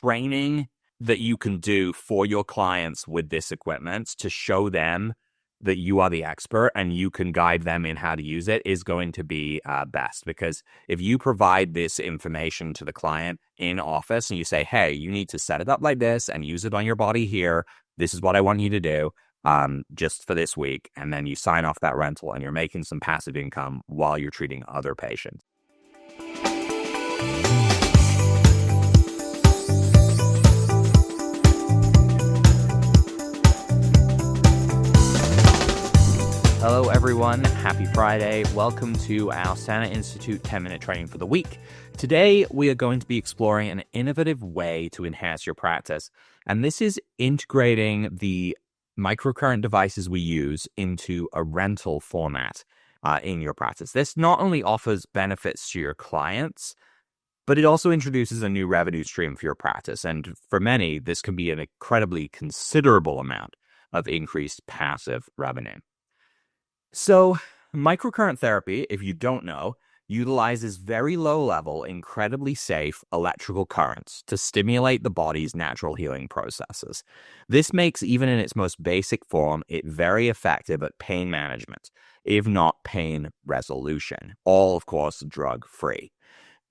training that you can do for your clients with this equipment to show them that you are the expert and you can guide them in how to use it is going to be best. Because if you provide this information to the client in office and you say, hey, you need to set it up like this and use it on your body here. This is what I want you to do just for this week. And then you sign off that rental and you're making some passive income while you're treating other patients. Hello, everyone. Happy Friday. Welcome to our Sana Institute 10-minute training for the week. Today, we are going to be exploring an innovative way to enhance your practice. And this is integrating the microcurrent devices we use into a rental format in your practice. This not only offers benefits to your clients, but it also introduces a new revenue stream for your practice. And for many, this can be an incredibly considerable amount of increased passive revenue. So, microcurrent therapy, if you don't know, utilizes very low-level, incredibly safe electrical currents to stimulate the body's natural healing processes. This makes, even in its most basic form, it very effective at pain management, if not pain resolution, all, of course, drug-free.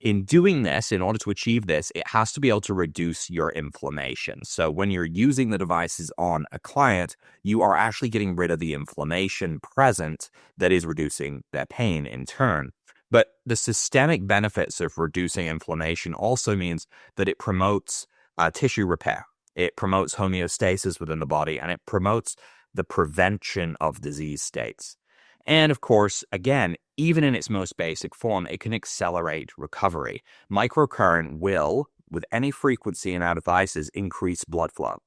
In doing this, in order to achieve this, it has to be able to reduce your inflammation. So when you're using the devices on a client, you are actually getting rid of the inflammation present that is reducing their pain in turn. But the systemic benefits of reducing inflammation also means that it promotes tissue repair. It promotes homeostasis within the body, and it promotes the prevention of disease states. And of course, again, even in its most basic form, it can accelerate recovery. Microcurrent will, with any frequency in our devices, increase blood flow.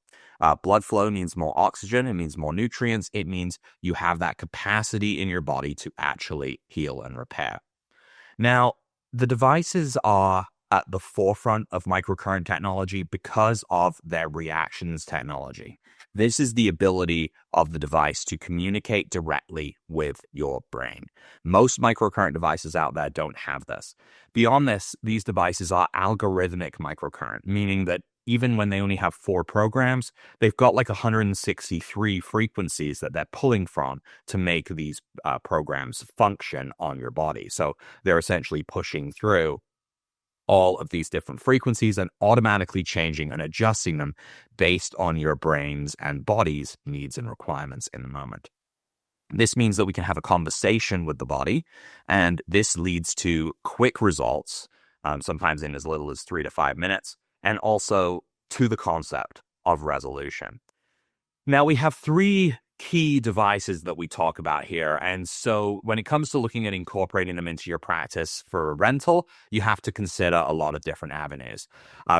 Blood flow means more oxygen, it means more nutrients, it means you have that capacity in your body to actually heal and repair. Now, the devices are at the forefront of microcurrent technology because of their reactions technology. This is the ability of the device to communicate directly with your brain. Most microcurrent devices out there don't have this. Beyond this, these devices are algorithmic microcurrent, meaning that even when they only have 4 programs, they've got like 163 frequencies that they're pulling from to make these programs function on your body. So they're essentially pushing through all of these different frequencies and automatically changing and adjusting them based on your brain's and body's needs and requirements in the moment. This means that we can have a conversation with the body, and this leads to quick results, sometimes in as little as 3 to 5 minutes, and also to the concept of resolution. Now, we have 3 key devices that we talk about here. And so when it comes to looking at incorporating them into your practice for a rental, you have to consider a lot of different avenues.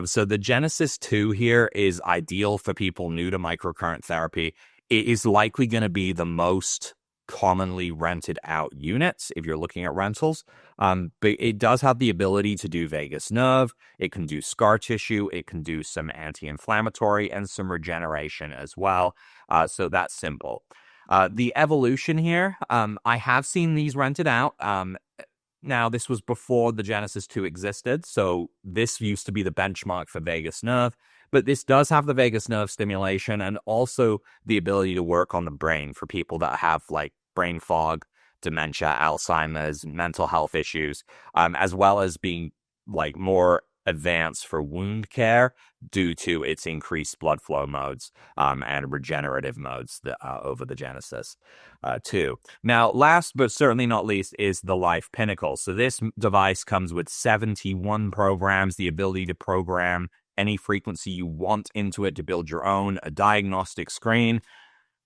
So the Genesis 2 here is ideal for people new to microcurrent therapy. It is likely going to be the most commonly rented out units if you're looking at rentals. But it does have the ability to do vagus nerve. It can do scar tissue. It can do some anti-inflammatory and some regeneration as well. So that's simple. The evolution here, I have seen these rented out. Now, this was before the Genesis 2 existed. So this used to be the benchmark for vagus nerve. But this does have the vagus nerve stimulation and also the ability to work on the brain for people that have like brain fog, dementia, Alzheimer's, mental health issues, as well as being like more advanced for wound care due to its increased blood flow modes and regenerative modes over the Genesis 2. Now, last but certainly not least is the Life Pinnacle. So this device comes with 71 programs, the ability to program any frequency you want into it to build your own, a diagnostic screen.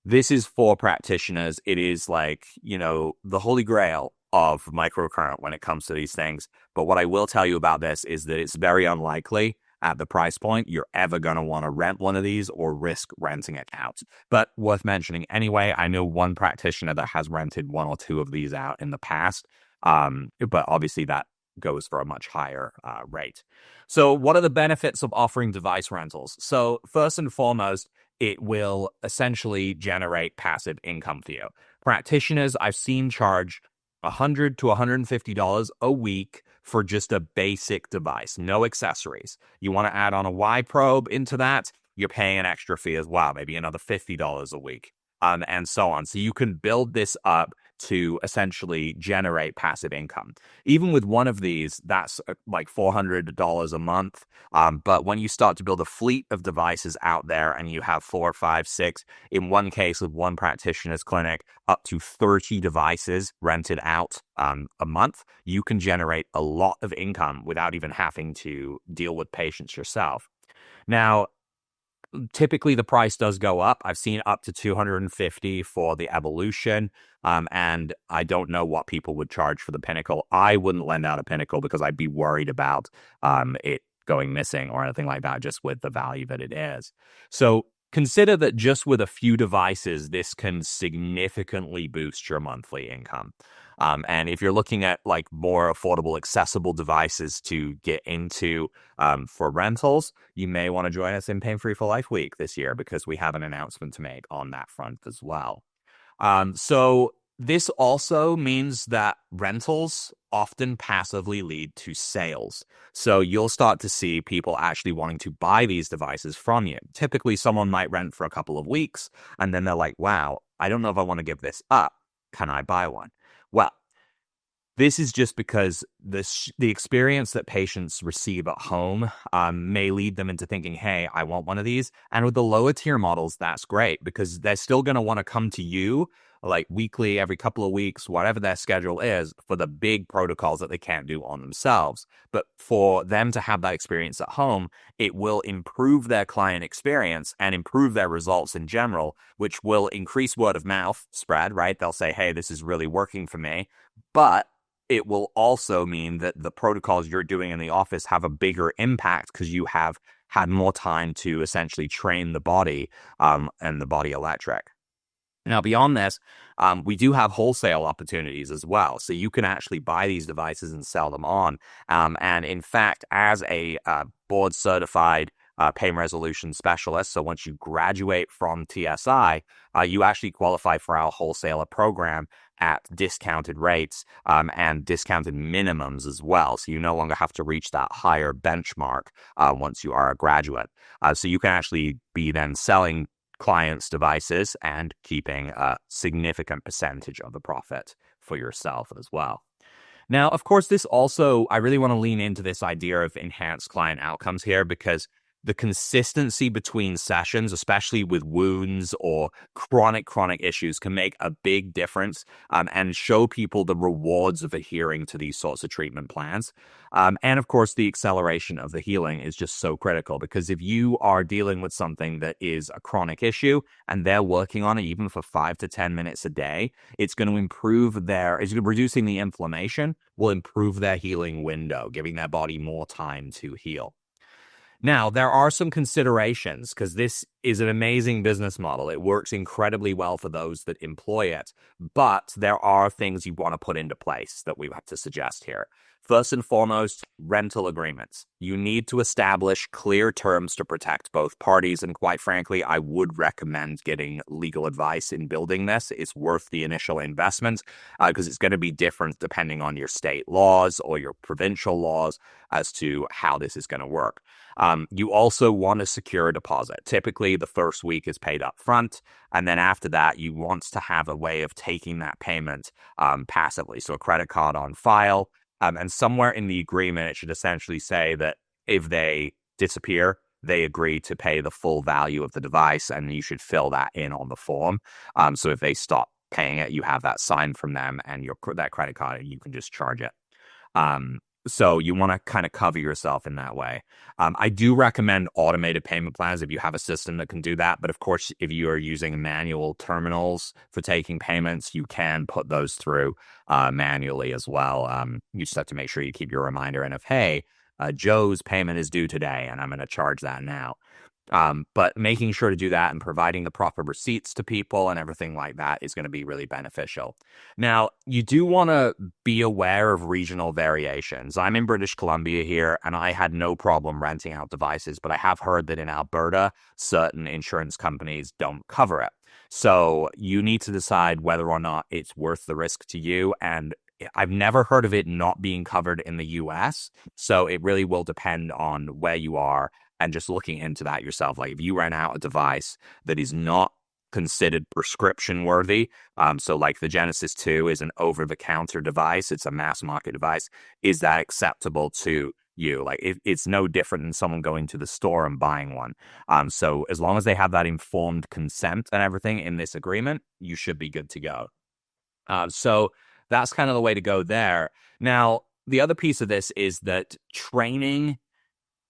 This is for practitioners. It is like, the holy grail of microcurrent when it comes to these things. But what I will tell you about this is that it's very unlikely at the price point you're ever going to want to rent one of these or risk renting it out. But worth mentioning anyway, I know one practitioner that has rented 1 or 2 of these out in the past. But obviously that goes for a much higher rate. So what are the benefits of offering device rentals? So first and foremost, it will essentially generate passive income for you. Practitioners I've seen charge $100 to $150 a week for just a basic device, no accessories. You want to add on a Y probe into that, you're paying an extra fee as well, maybe another $50 a week, and so on. So you can build this up to essentially generate passive income. Even with one of these, that's like $400 a month. But when you start to build a fleet of devices out there and you have 4, 5, 6, in one case with one practitioner's clinic, up to 30 devices rented out a month, you can generate a lot of income without even having to deal with patients yourself. Now, typically the price does go up. I've seen up to $250 for the Evolution, and I don't know what people would charge for the Pinnacle. I wouldn't lend out a Pinnacle because I'd be worried about it going missing or anything like that, just with the value that it is. So consider that just with a few devices, this can significantly boost your monthly income. And if you're looking at like more affordable, accessible devices to get into for rentals, you may want to join us in Pain Free for Life Week this year because we have an announcement to make on that front as well. So this also means that rentals often passively lead to sales. So you'll start to see people actually wanting to buy these devices from you. Typically, someone might rent for a couple of weeks, and then they're like, wow, I don't know if I want to give this up. Can I buy one? Well, this is just because the experience that patients receive at home may lead them into thinking, hey, I want one of these. And with the lower tier models, that's great because they're still going to want to come to you like weekly, every couple of weeks, whatever their schedule is for the big protocols that they can't do on themselves. But for them to have that experience at home, it will improve their client experience and improve their results in general, which will increase word of mouth spread, right? They'll say, hey, this is really working for me. But it will also mean that the protocols you're doing in the office have a bigger impact because you have had more time to essentially train the body and the body electric. Now, beyond this, we do have wholesale opportunities as well. So you can actually buy these devices and sell them on. And in fact, as a board certified pain resolution specialist, so once you graduate from TSI, you actually qualify for our wholesaler program at discounted rates and discounted minimums as well. So you no longer have to reach that higher benchmark once you are a graduate. So you can actually be then selling clients' devices and keeping a significant percentage of the profit for yourself as well. Now, of course, this also, I really want to lean into this idea of enhanced client outcomes here because the consistency between sessions, especially with wounds or chronic issues, can make a big difference and show people the rewards of adhering to these sorts of treatment plans. And of course, the acceleration of the healing is just so critical because if you are dealing with something that is a chronic issue and they're working on it even for 5 to 10 minutes a day, it's going to improve reducing the inflammation will improve their healing window, giving their body more time to heal. Now, there are some considerations because this is an amazing business model. It works incredibly well for those that employ it, but there are things you want to put into place that we have to suggest here. First and foremost, rental agreements. You need to establish clear terms to protect both parties, and quite frankly, I would recommend getting legal advice in building this. It's worth the initial investment because it's going to be different depending on your state laws or your provincial laws as to how this is going to work. You also want to secure a deposit. Typically, the first week is paid up front, and then after that, you want to have a way of taking that payment passively. So a credit card on file, and somewhere in the agreement, it should essentially say that if they disappear, they agree to pay the full value of the device, and you should fill that in on the form. So if they stop paying it, you have that signed from them and that credit card, and you can just charge it. So you want to kind of cover yourself in that way. I do recommend automated payment plans if you have a system that can do that. But of course, if you are using manual terminals for taking payments, you can put those through manually as well. You just have to make sure you keep your reminder in of, hey, Joe's payment is due today, and I'm going to charge that now. But making sure to do that and providing the proper receipts to people and everything like that is going to be really beneficial. Now, you do want to be aware of regional variations. I'm in British Columbia here, and I had no problem renting out devices, but I have heard that in Alberta, certain insurance companies don't cover it. So you need to decide whether or not it's worth the risk to you. And I've never heard of it not being covered in the US. So it really will depend on where you are and just looking into that yourself. Like if you rent out a device that is not considered prescription worthy, so like the Genesis 2 is an over-the-counter device, it's a mass market device, is that acceptable to you? Like it's no different than someone going to the store and buying one. So as long as they have that informed consent and everything in this agreement, you should be good to go. So that's kind of the way to go there. Now, the other piece of this is that training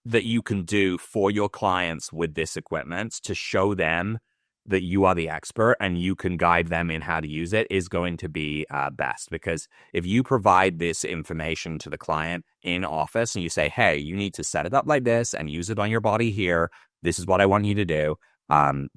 that you can do for your clients with this equipment to show them that you are the expert and you can guide them in how to use it is going to be best. Because if you provide this information to the client in office and you say, hey, you need to set it up like this and use it on your body here, this is what I want you to do.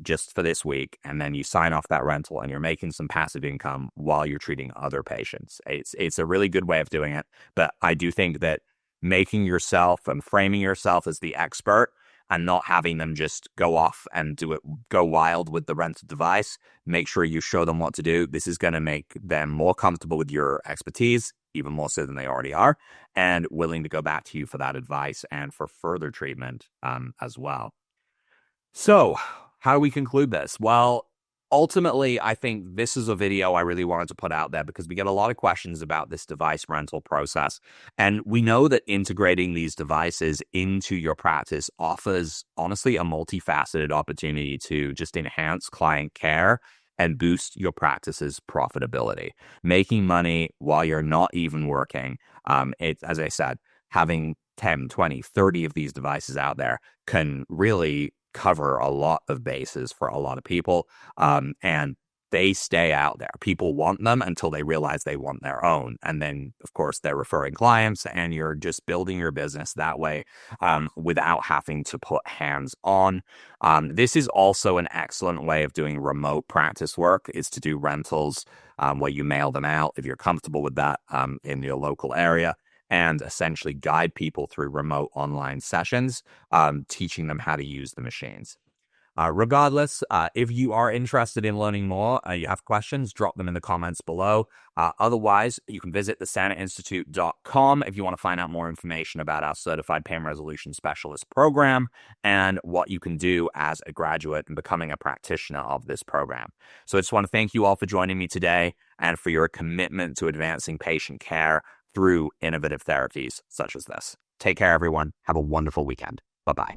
Just for this week, and then you sign off that rental and you're making some passive income while you're treating other patients. It's a really good way of doing it, but I do think that making yourself and framing yourself as the expert and not having them just go off and go wild with the rented device, make sure you show them what to do. This is going to make them more comfortable with your expertise, even more so than they already are, and willing to go back to you for that advice and for further treatment as well. So, how do we conclude this? Well, ultimately, I think this is a video I really wanted to put out there because we get a lot of questions about this device rental process. And we know that integrating these devices into your practice offers, honestly, a multifaceted opportunity to just enhance client care and boost your practice's profitability. Making money while you're not even working. As I said, having 10, 20, 30 of these devices out there can really cover a lot of bases for a lot of people, and they stay out there. People want them until they realize they want their own, and then of course they're referring clients and you're just building your business that way without having to put hands on. This is also an excellent way of doing remote practice work, is to do rentals where you mail them out if you're comfortable with that in your local area, and essentially guide people through remote online sessions, teaching them how to use the machines. Regardless, if you are interested in learning more, you have questions, drop them in the comments below. Otherwise, you can visit thesanainstitute.com if you want to find out more information about our Certified Pain Resolution Specialist program and what you can do as a graduate and becoming a practitioner of this program. So I just want to thank you all for joining me today and for your commitment to advancing patient care through innovative therapies such as this. Take care, everyone. Have a wonderful weekend. Bye-bye.